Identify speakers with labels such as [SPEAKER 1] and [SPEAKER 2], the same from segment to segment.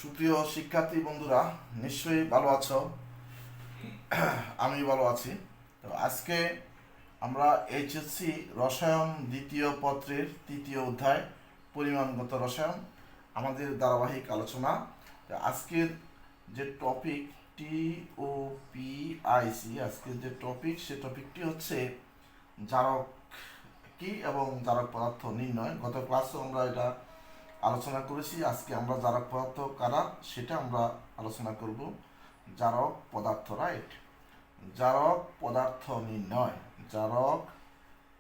[SPEAKER 1] সুপ্রিয় শিক্ষার্থী বন্ধুরা, নিশ্চয়ই ভালো আছো। আমি ভালো আছি। তো আজকে আমরা এইচএসসি রসায়ন দ্বিতীয় পত্রের তৃতীয় অধ্যায় পরিমাণগত রসায়ন আমাদের ধারাবাহিক আলোচনা। তো আজকের যে টপিক TOPIC, আজকের যে টপিক সে টপিকটি হচ্ছে জারক কি এবং জারক পদার্থ নির্ণয়। গত ক্লাসে আমরা এটা আলোচনা করেছি। আজকে আমরা জারক পদার্থ কারা সেটা আমরা আলোচনা করব। জারক পদার্থ, রাইট? জারক পদার্থ নির্ণয়,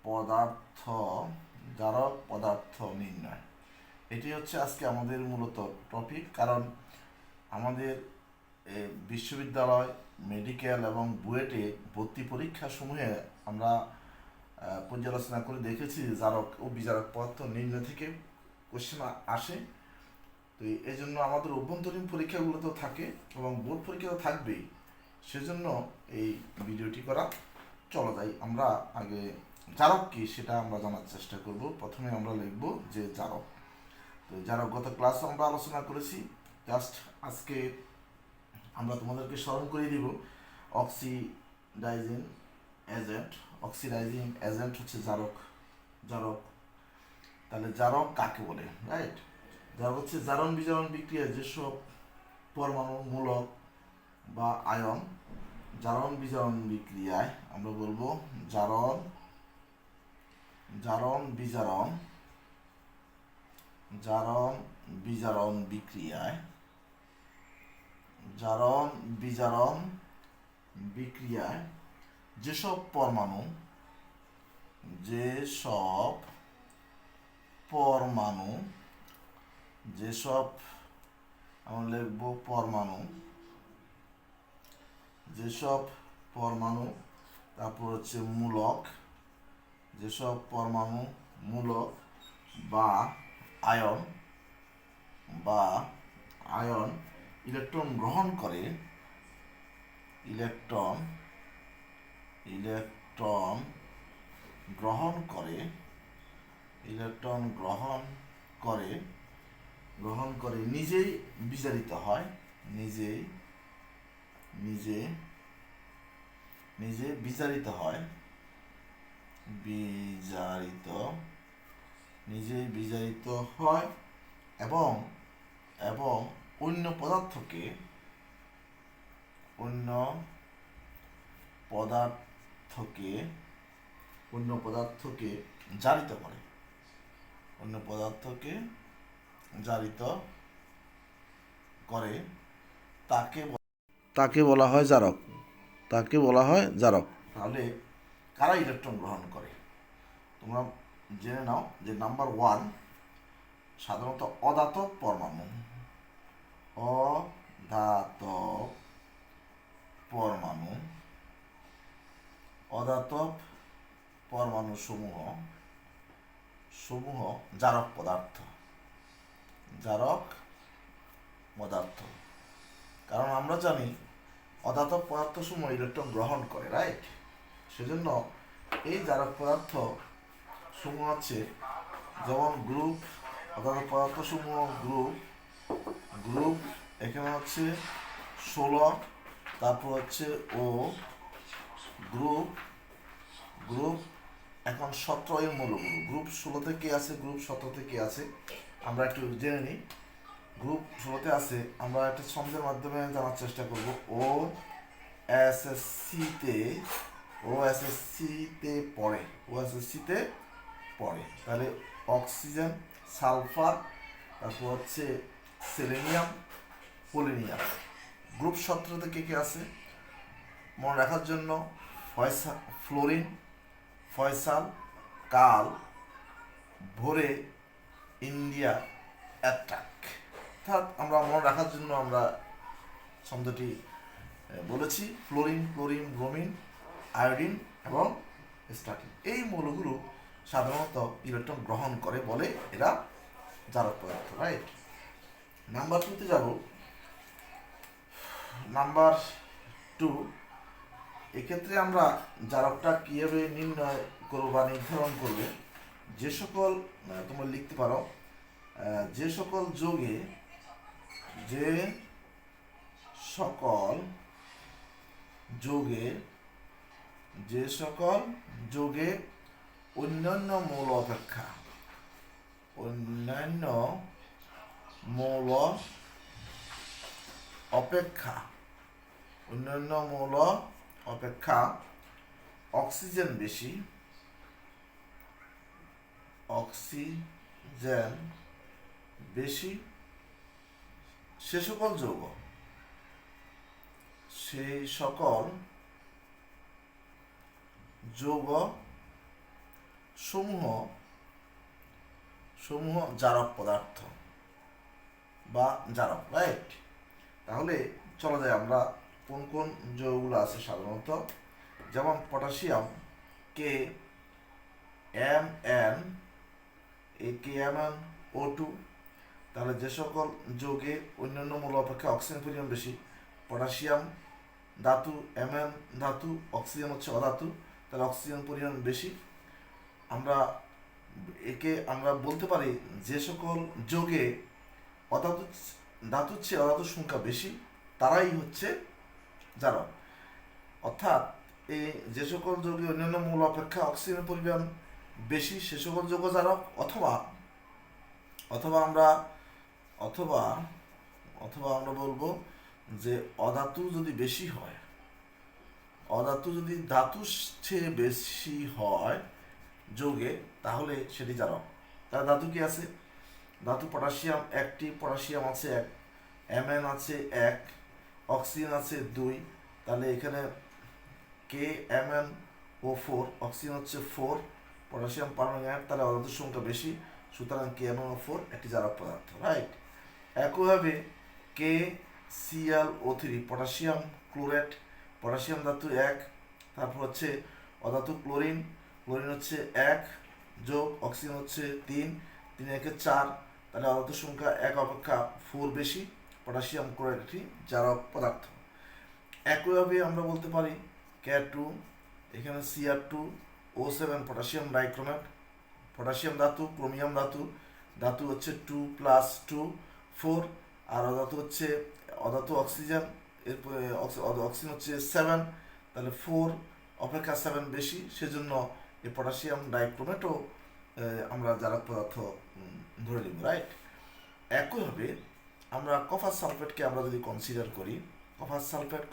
[SPEAKER 1] পদার্থ জারক পদার্থ নির্ণয়, এটি হচ্ছে আজকে আমাদের মূলত টপিক। কারণ আমাদের বিশ্ববিদ্যালয়, মেডিকেল এবং বুয়েটে ভর্তি পরীক্ষা সমূহে আমরা পর্যালোচনা করে দেখেছি জারক ও বিজারক পদার্থ নির্ণয় থেকে কোশ্চেন আসে। তো এই জন্য আমাদের অভ্যন্তরীণ পরীক্ষাগুলো তো থাকে এবং বোর্ড পরীক্ষা তো থাকবেই, সেজন্য এই ভিডিওটি করা। চলো যাই, আমরা আগে জারক কি সেটা আমরা জানার চেষ্টা করব। প্রথমে আমরা লিখব যে জারক। তো জারক গত ক্লাসে আমরা আলোচনা করেছি। জাস্ট আজকে আমরা তোমাদেরকে স্মরণ করে দিব। অক্সিডাইজিং এজেন্ট হচ্ছে জারক। জারক তাহলে জারক কাকে বলে, রাইট? জারক হচ্ছে জারণ বিজারণ বিক্রিয়া যেসব পরমাণু, মূলক বা আয়ন জারণ বিজারণ বিক্রিয়ায়, আমরা বলবো জারণ বিজারণ বিক্রিয়ায়, জারণ বিজারণ বিক্রিয়ায় যেসব পরমাণু আমরা লিখবো পরমাণু, তারপর হচ্ছে মূলক, যেসব পরমাণু মূলক বা আয়ন ইলেকট্রন গ্রহণ করে, গ্রহণ করে নিজেই বিজারিত হয়, নিজে বিজারিত হয় এবং অন্য পদার্থকে জারিত করে, তাকে বলা হয় জারক। তাহলে কারা ইলেকট্রন গ্রহণ করে তোমরা জেনে নাও যে নাম্বার 1 সাধারণত অধাতব পরমাণু, অধাতব পরমাণু সমূহ জারক পদার্থ। কারণ আমরা জানি অধাতব পদার্থ সমূহ ইলেকট্রন গ্রহণ করে, রাইট? সেজন্য এই জারক পদার্থ সমূহ হচ্ছে যেমন গ্রুপ, অধাতব পদার্থ সমূহ গ্রুপ এখানে হচ্ছে 16, তারপর হচ্ছে ও গ্রুপ এখন 17 এর মৌলগুলো। গ্রুপ 16 থেকে আছে, গ্রুপ 17 থেকে আছে, আমরা একটু জেনে নিই। গ্রুপ 16তে আছে, আমরা একটা ছন্দের মাধ্যমে জানার চেষ্টা করব। ওএসএসসিতে পড়ে, তাহলে অক্সিজেন, সালফার, তারপর হচ্ছে সেলেনিয়াম, পোলিনিয়াম। গ্রুপ 17 থেকে কে আছে মনে রাখার জন্য ফ্লোরিন, ফয়সাল, কাল, ভোরে, ইন্ডিয়া, অ্যাট্রাক। অর্থাৎ আমরা মনে রাখার জন্য আমরা ছন্দটি বলেছি ফ্লোরিন, ক্লোরিন, ব্রোমিন, আয়োডিন এবং স্টার্টিন। এই মৌলগুলো সাধারণত ইলেকট্রন গ্রহণ করে বলে এরা জারক পদার্থ, রাইট? নাম্বার 2তে যাব। নাম্বার 2, এক্ষেত্রে আমরা জারকটা কীভাবে নির্ণয় করবো বা নির্ধারণ করবে, তোমরা লিখতে পারো যে সকল যোগে যে সকল যোগে অন্যান্য মৌল অপেক্ষা অক্সিজেন বেশি সে সকল যৌগ সমূহ জারক পদার্থ বা জারক, রাইট? তাহলে চলা যায় আমরা কোন কোন যৌগগুলো আছে সাধারণত, যেমন পটাশিয়াম KMnO2। তাহলে যে সকল যৌগে অন্যান্য মৌল অপেক্ষা অক্সিজেন পরিমাণ বেশি, পটাশিয়াম ধাতু, Mn ধাতু, অক্সিজেন হচ্ছে অধাতু, তাহলে অক্সিজেন পরিমাণ বেশি। আমরা বলতে পারি যে সকল যৌগে ধাতুর চেয়ে অধাতুর সংখ্যা বেশি তারাই হচ্ছে জারক। অর্থাৎ এই যে সকল যৌগে অন্যান্য মৌল অপেক্ষা অক্সিজেনের পরিমাণ বেশি সে সকল যৌগ জারক, অথবা আমরা বলবো যে অধাতু যদি বেশি হয়, যদি ধাতুর চেয়ে বেশি হয় যৌগে, তাহলে সেটি জারক। তার ধাতু কি আছে? ধাতু পটাশিয়াম একটি, পটাশিয়াম আছে 1, Mn আছে 1, অক্সিজেন আছে 2, তাহলে এখানে KMnO4, অক্সিজেন হচ্ছে 4, পটাশিয়াম পারম্যাঙ্গানেট, তাহলে অধাতুর সংখ্যা বেশি, সুতরাং KMnO4 একটি জারক পদার্থ, রাইট? একইভাবে KClO3, পটাশিয়াম ক্লোরেট, পটাশিয়াম ধাতু 1, তারপর হচ্ছে অধাতু ক্লোরিন হচ্ছে 1 যোগ অক্সিজেন হচ্ছে 3, 3 1 4, তাহলে অধাতুর সংখ্যা 1 অপেক্ষা 4 বেশি, পটাশিয়াম ক্লোরাইড একটি জারক পদার্থ। একইভাবে আমরা বলতে পারি K2, এখানে Cr2O7, পটাশিয়াম ডাইক্রোমেট, পটাশিয়াম ধাতু, ক্রোমিয়াম ধাতু হচ্ছে 2 + 2 4, আর অধাতু অক্সিজেন, এরপরে অক্সিজেন হচ্ছে 7, তাহলে 4 অপেক্ষা 7 বেশি, সেজন্য এই পটাশিয়াম ডাইক্রোমেটও আমরা জারক পদার্থ ধরে নিব, রাইট? একইভাবে আমরা কপার সালফেটকে আমরা যদি কনসিডার করি,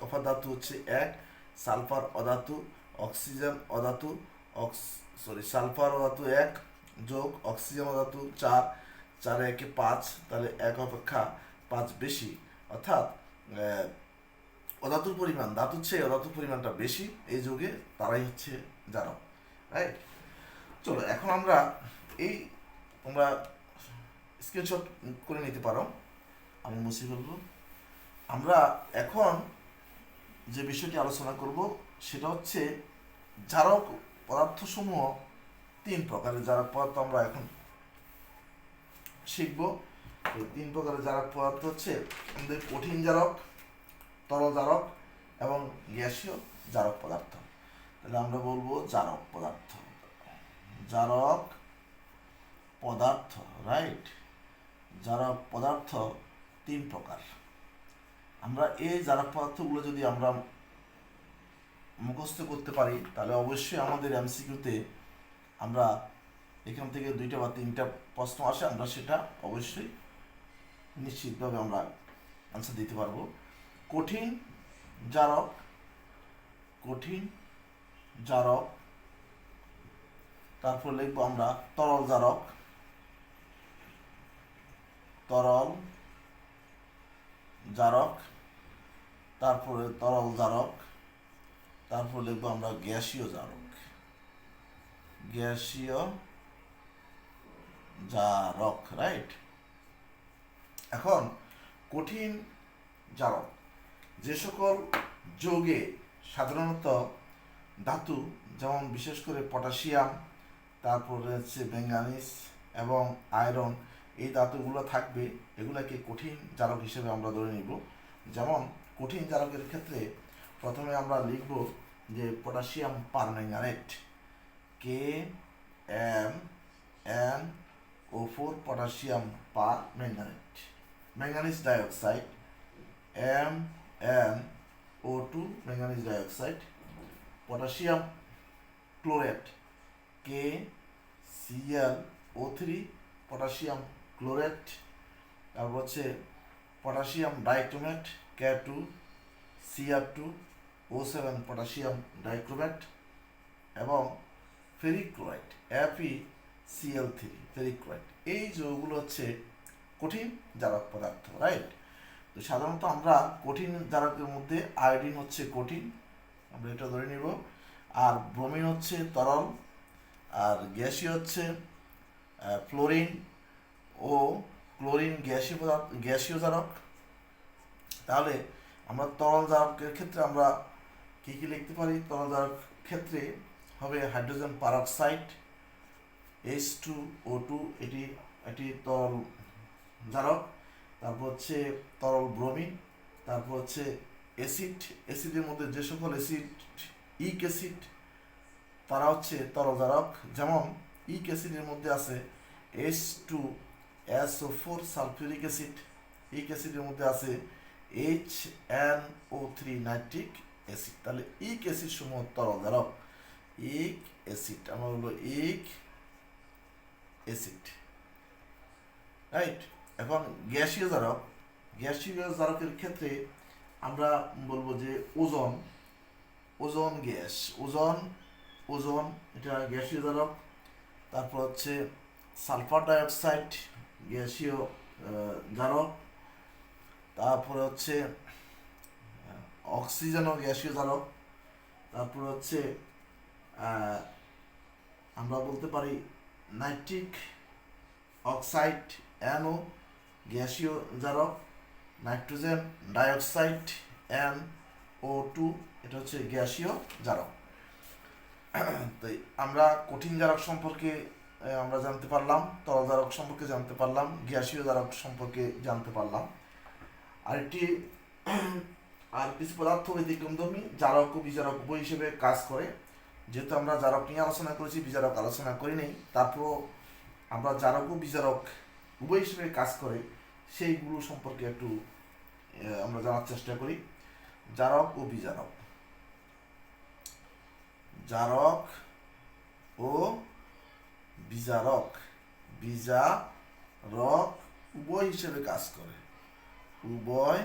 [SPEAKER 1] কপার ধাতু হচ্ছে 1, সালফার অধাতু, অক্সিজেন অধাতু, সালফার অধাতু 1 যোগ অক্সিজেন অধাতু 4, 4 1 5, তাহলে 1 অপেক্ষা 5 বেশি, অর্থাৎ ধাতুর পরিমাণটা বেশি এই যৌগে, তারাই হচ্ছে জারক, রাইট? চলো এখন আমরা তোমরা স্ক্রিনশট করে নিতে পারো, আমি মুছে ফেলবো। আমরা এখন যে বিষয়টি আলোচনা করব সেটা হচ্ছে জারক পদার্থসমূহ 3 প্রকারের জারক পদার্থ আমরা এখন শিখব। এই 3 প্রকারের জারক পদার্থ হচ্ছে আমাদের কঠিন জারক, তরল জারক এবং গ্যাসীয় জারক পদার্থ। তাহলে আমরা বলবো জারক পদার্থ, রাইট? জারক পদার্থ 3 প্রকার। আমরা এই জারক পদার্থগুলো যদি আমরা মুখস্থ করতে পারি তাহলে অবশ্যই আমাদের এমসিকিউতে আমরা এখান থেকে 2টা বা 3টা প্রশ্ন আসে, আমরা সেটা অবশ্যই নিশ্চিতভাবে আমরা আনসার দিতে পারবো। কঠিন জারক, তারপর লিখবো আমরা তরল জারক, তারপরে তরল জারক, তারপর লিখবো আমরা গ্যাসীয় জারক, রাইট? এখন কঠিন জারক, যে সকল যৌগে সাধারণত ধাতু, যেমন বিশেষ করে পটাশিয়াম, তারপরে হচ্ছে ম্যাঙ্গানিজ এবং আয়রন, এই ধাতুগুলো থাকবে, এগুলাকে কঠিন জারক হিসেবে আমরা ধরে নিব। যেমন কঠিন জারকের ক্ষেত্রে প্রথমে আমরা লিখব যে potassium permanganate, KMnO4, potassium permanganate, manganese dioxide MnO2 manganese dioxide, potassium chlorate KClO3 potassium chlorate, তারপর হচ্ছে potassium dichromate K2Cr2O7 potassium dichromate, এবং ferric chloride FeCl3 ferric chloride. এই যৌগগুলো হচ্ছে কঠিন জারক পদার্থ, রাইট? তো সাধারণত আমরা কঠিন জারকের মধ্যে আয়োডিন হচ্ছে কঠিন, আমরা এটা ধরে নিব, আর ব্রোমিন হচ্ছে তরল, আর গ্যাসীয় হচ্ছে ফ্লোরিন ও ক্লোরিন গ্যাসীয় জারক। তাহলে আমরা তরল জারকের ক্ষেত্রে আমরা কি কি লিখতে পারি? তরল জারক ক্ষেত্রে হবে হাইড্রোজেন পারঅক্সাইড H2O2, এটি তরল জারক। তারপর হচ্ছে তরল ব্রোমিন, তারপর হচ্ছে অ্যাসিডের মধ্যে যে সকল অ্যাসিড ইক অ্যাসিড তারা হচ্ছে তরল জারক, যেমন ইক অ্যাসিডের মধ্যে আছে H2SO4 সালফিউরিক অ্যাসিড, ইক অ্যাসিডের মধ্যে আছে HNO3 নাইট্রিক অ্যাসিড। তাহলে ইক অ্যাসিড সমূহ তরল জারক, ইক অ্যাসিড আমরা বলবো ইক অ্যাসিড, রাইট? এখন গ্যাসীয় জারকের ক্ষেত্রে আমরা বলবো যে ওজোন গ্যাস, ওজোন এটা গ্যাসীয় জারক। তারপর হচ্ছে সালফার ডাইঅক্সাইড গ্যাসীয় জারক। তারপরে হচ্ছে অক্সিজেনও গ্যাসীয় জারক। তারপর হচ্ছে আমরা বলতে পারি নাইট্রিক অক্সাইড NO গ্যাসীয় জারক, নাইট্রোজেন ডাইঅক্সাইড NO2 এটা হচ্ছে গ্যাসীয় জারক। তাই আমরা কঠিন জারক সম্পর্কে আমরা জানতে পারলাম, তরল জারক সম্পর্কে জানতে পারলাম, গ্যাসীয় জারক সম্পর্কে জানতে পারলাম। আর কিছু পদার্থ ব্যতিক্রমধর্মী জারক ও বিজারক উভয় হিসেবে কাজ করে। যেহেতু আমরা জারক নিয়ে আলোচনা করেছি, বিজারক আলোচনা করিনি, তারপর আমরা জারক ও বিজারক উভয় হিসেবে কাজ করে সেইগুলো সম্পর্কে একটু আমরা জানার চেষ্টা করি। জারক ও বিজারক, জারক ও বিজারক, উভয় হিসেবে কাজ করে, উভয়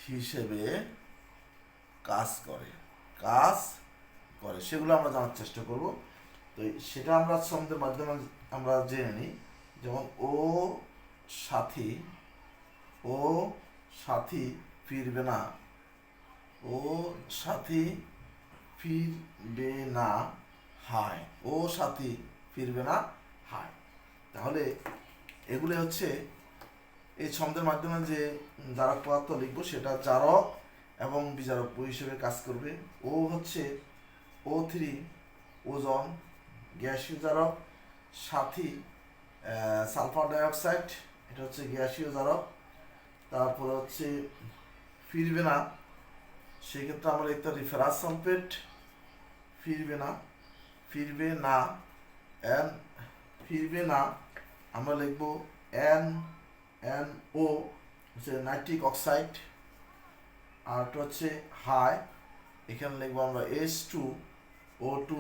[SPEAKER 1] হিসেবে কাজ করে সেগুলো আমরা জানার চেষ্টা করব। তো সেটা আমরা ছন্দের মাধ্যমে আমরা জেনে নিই। যেমন ও সাথী ফিরবে না, হায়, ও সাথী ফিরবে না হায়। তাহলে এগুলো হচ্ছে এই ছন্দের মাধ্যমে যে জারক পদার্থ লিখবো সেটা জারক এবং বিজারক হিসেবে কাজ করবে। ও হচ্ছে O3 ওজন গ্যাসীয় জারক, সাথী সালফার ডাইঅক্সাইড এটা হচ্ছে গ্যাসীয় জারক। তারপরে হচ্ছে ফিরবে না, সেক্ষেত্রে আমরা লিখতে পারি ফেরাস সালফেট, ফিরবে না আমরা লিখব NO হচ্ছে নাইট্রিক অক্সাইড। আর হচ্ছে হাই, এখানে লিখবো আমরা H2O2,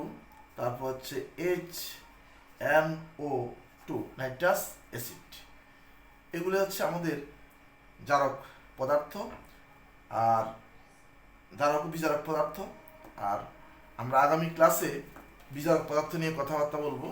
[SPEAKER 1] তারপর হচ্ছে HNO2 নাইট্রাস অ্যাসিড। এগুলো হচ্ছে আমাদের জারক পদার্থ আর জারক ও বিজারক পদার্থ। আর আমরা আগামী ক্লাসে বিজারক পদার্থ নিয়ে কথাবার্তা বলবো।